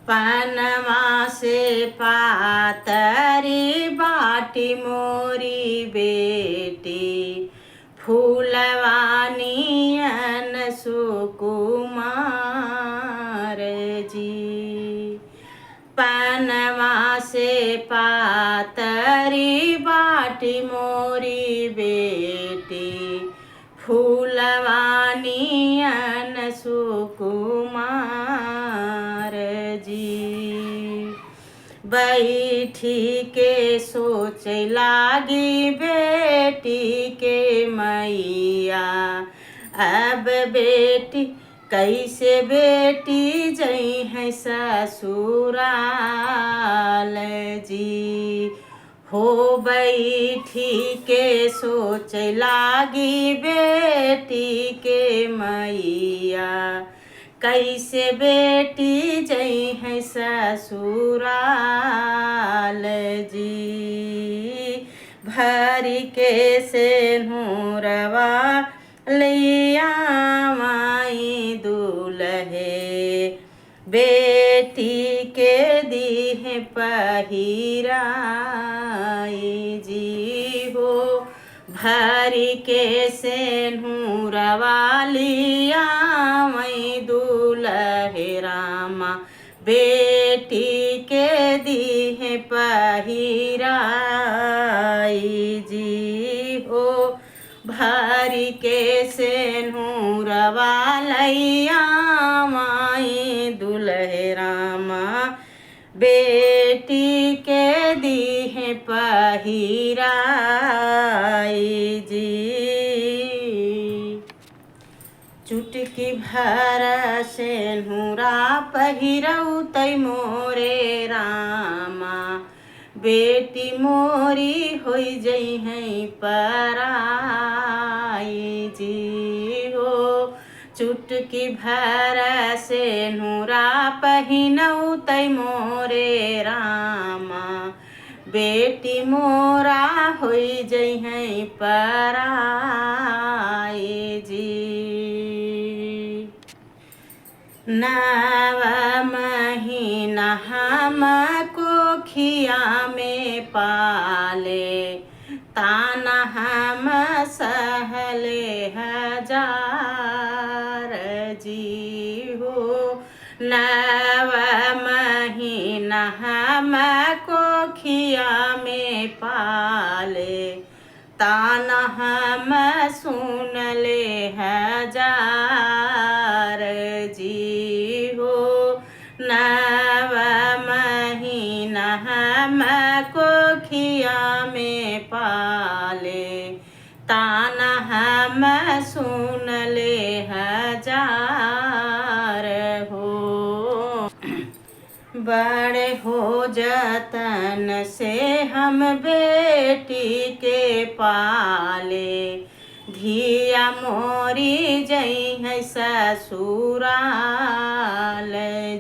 पनवा से पातरी बाटी मोरी बेटी फूलवानियन सुकुमार जी। पनवा से पातरी बाटी मोरी बेटी फूलवानियन सुकुमार जी। बैठी के सोच लागी बेटी के मैया अब बेटी कैसे बेटी जई है ससुराल जी। हो बैठी के सोच लागी बेटी के मैया कैसे बेटी जई है ससुराल जी। भरी के सेनुरवा लिया माई दूल्हे बेटी के दीह पहिराई जी। हो भरी के सेनुरवा लिया माई दूल्हे रामा बेटी के दीह पहिराई जी। हो भरी के सेनुरवा लैया माई दुल्हे रामा बेटी के दीह पहिराई जी। चुटकी भर सेनुरा पहिरऊ तै मोरे रामा बेटी मोरी होई जई है पराई जी। हो चुटकी भर सेनुरा पहिनऊ तै मोरे रामा बेटी मोरा होई जई है पराई जी। नव महीना हमको खिया में पाले ताना हम सहले हजार जी। हो नव महीना हमको खिया में पाले ताना हम सुन ले हजार जी। हो नव महीना हमको खिया में पाले ताना हम सुन ले हजार। हो बड़े हो जतन से हम बेटी के पाले धिया मोरी जई है ससुराल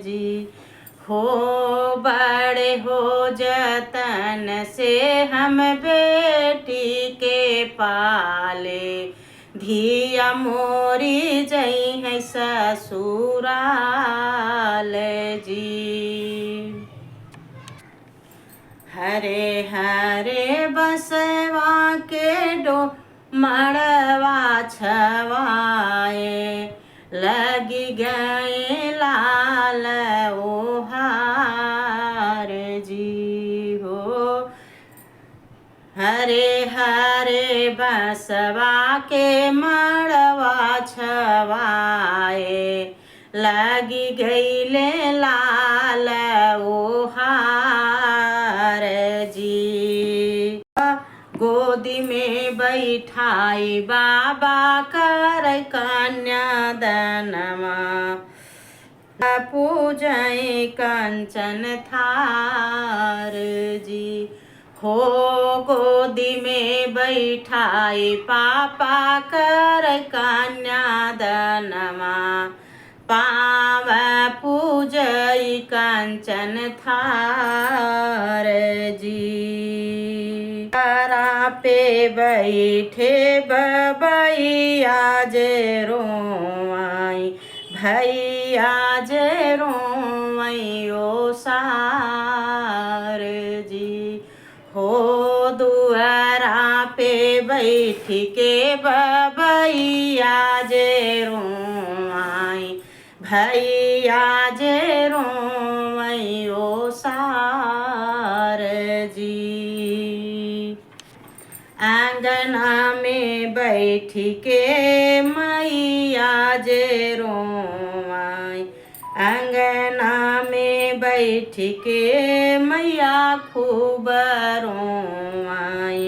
जी। हो बड़े हो जतन से हम बेटी के पाले धिया मोरी जई है ससुराल जी। हरे हरे बसवा के डो मड़वा छवाए लगी गए लाल ओहार जी। हो हरे हरे बसवा के मड़वा छवाए लगी गईले लाल ओहार जी। गोदी में बैठाई बाबा कर कन्यादानमा पूजय कंचन थार जी। हो गोदी में बैठाई पापा कर कन्यादानमा पाव पूजय कंचन थार जी। पे बैठे बबैया जे रोवाई भैया जे रोवई ओ सार जी। हो दुआरा पे बैठ के बबैया जे रोई, भैया जे रोई ओ सार जी। आंगना में बैठ के मैया जे रोई, आंगना में बैठ के मैया खूब रोई।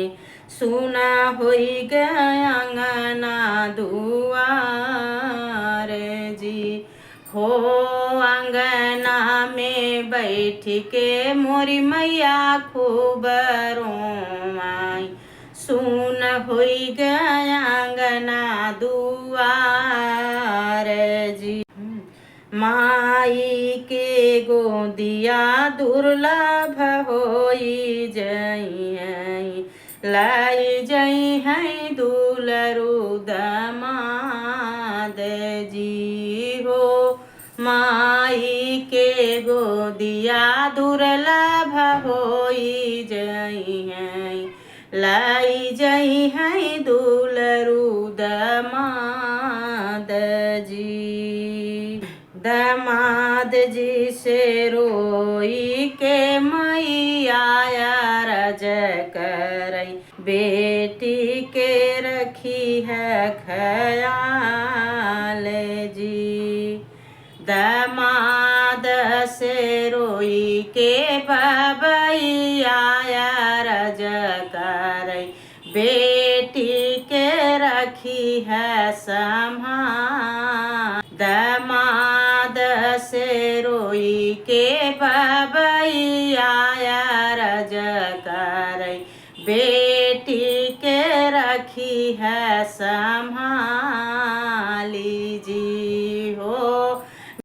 सुना होई गया अंगना दुआर जी। हो अंगना में बैठ के मोरी मैया खूब रोई। सुन होई गया अंगना दुआर जी। माई के गोदिया दुर्लभ होई जई, लाई जई है दुलरु दमाद जी। हो माई के गोदिया दुर्लभ होई जई है, लाई जई है दुलरु दमाद जी। दमाद जी से रोई के मैया रज करई, बेटी के रखी है ख्याल जी। दमाद से रोई के बबैया रज करई, बेटी के रखी है संभाल। दमाद से रोई के बबैया रज करई, बेटी के रखी है संभाल।